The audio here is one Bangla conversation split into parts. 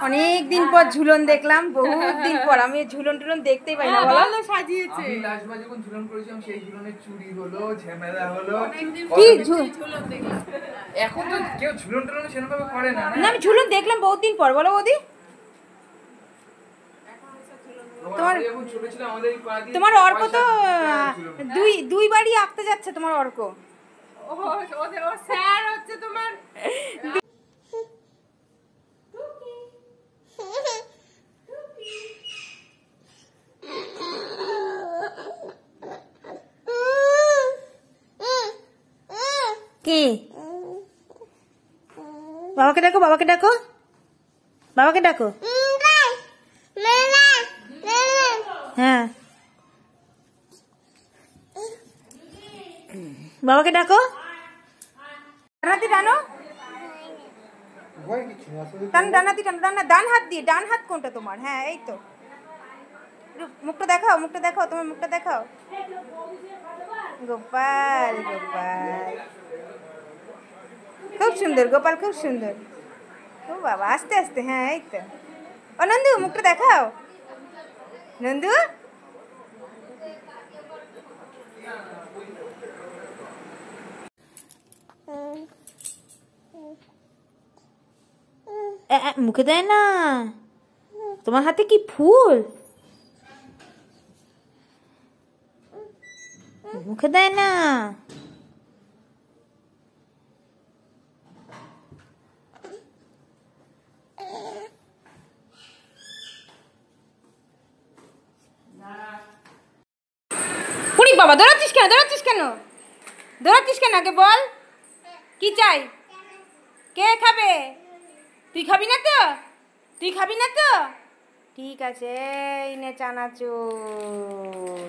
অনেক দিন পর ঝুলন দেখলাম, বহুত দিন পর। আমি ঝুলন টুলন দেখতেই পাই না, বলো। ভালো সাজিয়েছে। আমি লাস্টবার যখন ঝুলন করেছিলাম সেই ঝুলনের চুরি হলো, ঝামেলা হলো। কি ঝুলন দেখলাম। এখন তো কেউ ঝুলন টুলন সেরকম ভাবে করে না। না, আমি ঝুলন দেখলাম বহুত দিন পর, বলো বৌদি। তোমার অর্ক তো দুইবারই আঁকতে যাচ্ছে তোমার অর্ক। ও স্যার হচ্ছে তোমার। কি বাবাকে ডাকো, বাবাকে ডাকো, বাবাকে ডাকো। হ্যাঁ, বাবাকে ডাকো। ডানাতি টানো, ডানাতি টানো, ডান হাত দিয়ে। ডান হাত কোনটা তোমার? হ্যাঁ, এই তো। মুখটা দেখাও, মুখটা দেখাও, তোমার মুখটা দেখাও। গোপাল, গোপাল খুব সুন্দর, গোপাল খুব সুন্দর। ও বাবা, আস্তে আস্তে। হ্যাঁ, এই তো। ও নন্দু, মুখটা দেখাও নন্দু। মুখে দেয় না। তোমার হাতে কি ফুল? মুখে দেয় না। পুরি বাবা, দৌড়াচ্ছিস কেন? দৌড়াচ্ছিস কেন? দৌড়াচ্ছিস কেন? আগে বল কি চাই? কে খাবে? তুই খাবি না তো? তুই খাবি না তো? ঠিক আছে, এই নে চানাচুর।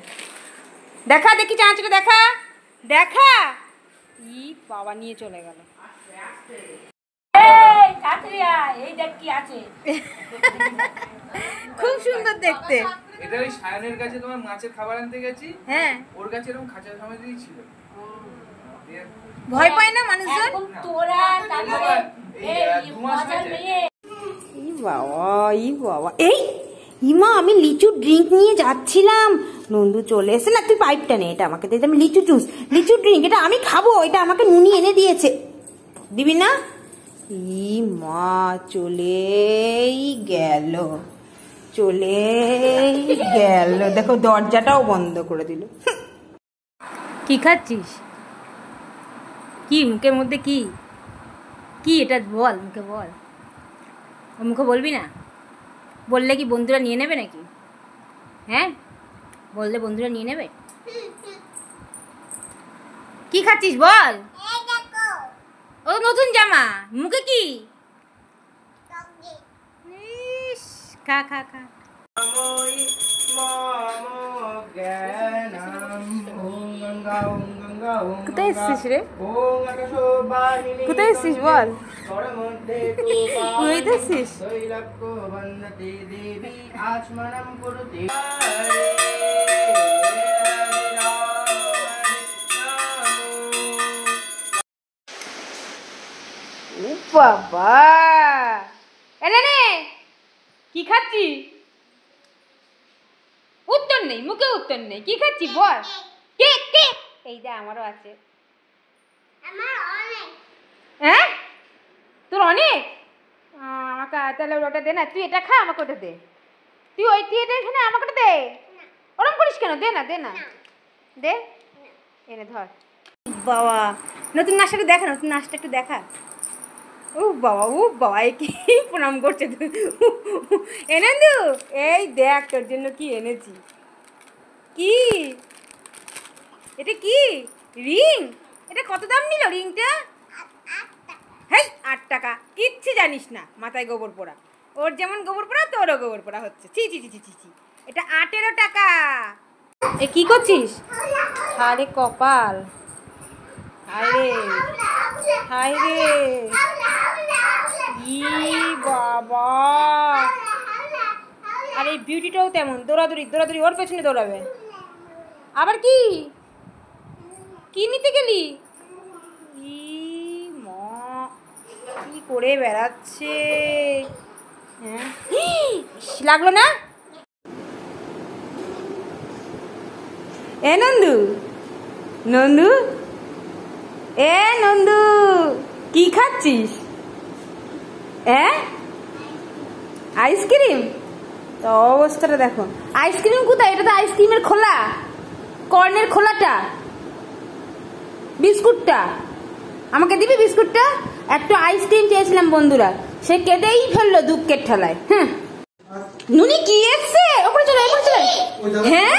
দেখা দেখি চানাচুরটা, দেখা দেখা। ই বাবা, নিয়ে চলে গেল। এই দেখ কি আছে। খুব সুন্দর দেখতে। এটা ওই সায়নের কাছে তোমার মাছের খাবার আনতে গেছি। হ্যাঁ, ওর কাছে এরকম খাঁচার সামগ্রী ছিল। ভয় পায় না মানুষজন? তোরা তারপরে ই বাবা, ই বাবা। এই ইমা, আমি লিচু ড্রিঙ্ক নিয়ে যাচ্ছিলাম, নন্দু চলে এসে। না, তুই পাইপটা নে, এটা আমাকে দিয়ে। আমি লিচু জুস, লিচু ড্রিঙ্ক, এটা আমি খাবো। এটা আমাকে নুনি এনে দিয়েছে, দিবি না? ই মা, চলেই গেল, চলেই গেল। দেখো, দরজাটাও বন্ধ করে দিল। কি খাচ্ছিস? কি মুখের মধ্যে? কি কি এটা বল, মুখে বল। ও মুখে বলবি না? বললে কি বন্ধুরা নিয়ে নেবে নাকি? হ্যাঁ, বললে বন্ধুরা নিয়ে নেবে? কি খাচ্ছিস বল? ও নতুন জামা, মুখে কি? ইস, খা খা খা। কোথায় এসছিস রে? কোথায় এসছিস বল? তুই তো এসছিস। বাবা, এনে নে। কি খাচ্ছি? উত্তর নেই, মুখে উত্তর নেই। কি খাচ্ছি বল? Cake, cake. এই যে আমারও আছে। হ্যাঁ, তোর অনেক? আমাকে তাহলে ওটা দে না। তুই এটা খা, আমাকে ওটা দে। তুই ওই এটা এখানে আমাকে ওটা দে। ওরম করিস কেন? দে না, দে না, দে। এনে ধর। বাবা, নতুন নাচটা দেখা, নতুন নাচটা একটু দেখা। ও বাবা, ও বাবা, কি প্রণাম করছে। এনেন্দু, এই দেখ তোর জন্য কি এনেছি। কি এটা? কি রিং? এটা কত দাম নিল রিংটা? হেই, 8 টাকা। কিচ্ছু জানিস না, মাথায় গোবর পোড়া। ওর যেমন গোবর পোড়া, তোরও গোবর পোড়া হচ্ছে। ছি ছি ছি ছি ছি। এটা 18 টাকা। এ কি করছিস? আরে কপাল, হায় রে, হায় রে। ই বাবা, আর এই বিউটিটাও তেমন। দৌড়াদৌড়ি দৌড়াদৌড়ি, ওর পেছনে দৌড়াবে। আবার কি কি নিতে গেলি? ই মা, কি করে বেড়াচ্ছে। লাগলো না? এ নন্দু, নন্দু, এ নন্দু, কি খাচ্ছিস? আইসক্রিম? তো অবস্থাটা দেখো। আইসক্রিম কোথায়? এটা তো আইসক্রিমের খোলা, কর্নের খোলাটা। বিস্কুটটা আমাকে দিবি? বিস্কুটটা একটু আইসক্রিম চেয়েছিলাম বন্ধুরা, সে কেটেই ফেললো দুঃখের ঠেলায়। হ্যাঁ নুনি কি এসছে? ওপরে চলে, ওপরে চলে। হ্যাঁ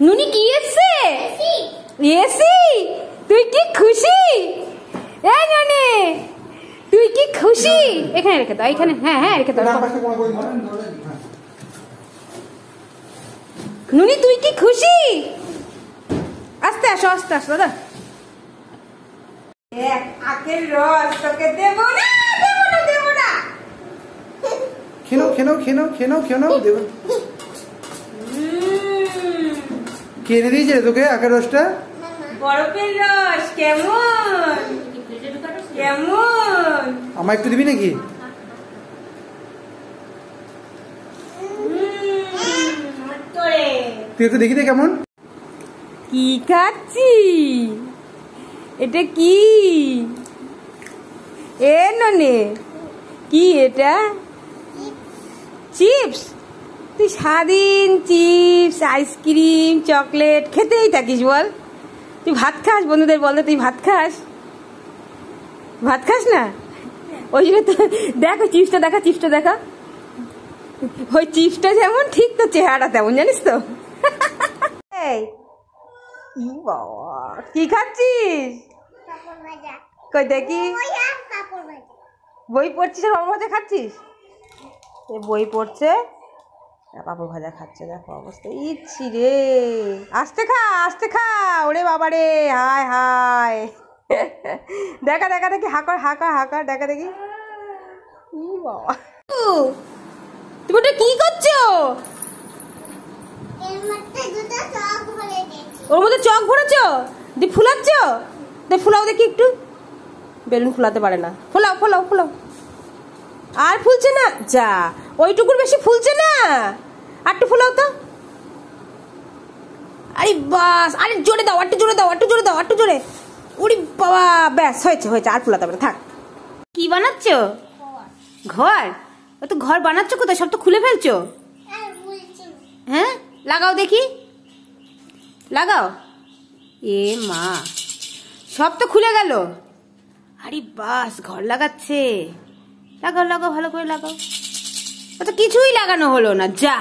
নুনি কি এসছে? এসি? তুই কি খুশি? এই নুনি তুই কি খুশি? এখানে রেখে দাও, এখানে। হ্যাঁ হ্যাঁ রেখে দাও। নুনি তুই কি খুশি? আস্তে আসো, আস্তে আসো দাদা। আখের রস তোকে দেবো না, দেবো না, দেবো না। খেনো খেনো খেনো খেনো খেনো দেবো। কে এনে দিয়েছে তোকে আখের রসটা? বরফের রস। কেমন কেমন? আমায় একটু দিবি নাকি? তুই একটু দেখি দে কেমন। কি খাচ্ছি? এটা কি? এ ননে কি এটা? চিপস? তুই সারাদিন চিপস, আইসক্রিম, চকলেট খেতেই থাকিস বল? তুই ভাত খাস? বন্ধুদের বল তুই ভাত খাস? ভাত খাস না? ওই জন্য তো দেখো চিপসটা দেখা, চিপসটা দেখা। ওই চিপসটা যেমন ঠিক তো চেহারাটা তেমন, জানিস তো। কি খাচ্ছিস? কই দেখি। বই পড়ছিস আর পাপড় ভাজা খাচ্ছিস? বই পড়ছে, পাপড় ভাজা খাচ্ছে। দেখো অবস্থা। ইচ্ছি রে, আস্তে খা, আস্তে খা। ওরে বাবা রে, হায় হায়। দেখা দেখা দেখি, হাঁকর হাঁকা হাঁকা, দেখা দেখি। বাবা তুমি ওটা কি করছো? ওর মধ্যে চক ভরেছ? দিয়ে ফুলাচ্ছ? দিয়ে ফুলাও দেখি একটু। বেলুন ফুলাতে পারে না। ফোলাও ফোলাও ফোলাও। আর ফুলছে না? যা, ওইটুকুর বেশি ফুলছে না। আর একটু ফুলাও তো। আরে বাস, আরে জোরে দাও, একটু জোরে দাও, একটু জোরে দাও, একটু জোরে। ওরে বাবা, ব্যাস হয়েছে হয়েছে, আর ফুলাতে পারে থাক। কি বানাচ্ছ? ঘর? ও তো ঘর বানাচ্ছ কোথায়? সব তো খুলে ফেলছো। হ্যাঁ লাগাও দেখি, লাগাও। এ মা, সব তো খুলে গেল। আরে বাস, ঘর লাগাচ্ছে। লাগাও লাগাও, ভালো করে লাগাও। ও তো কিছুই লাগানো হলো না। যা।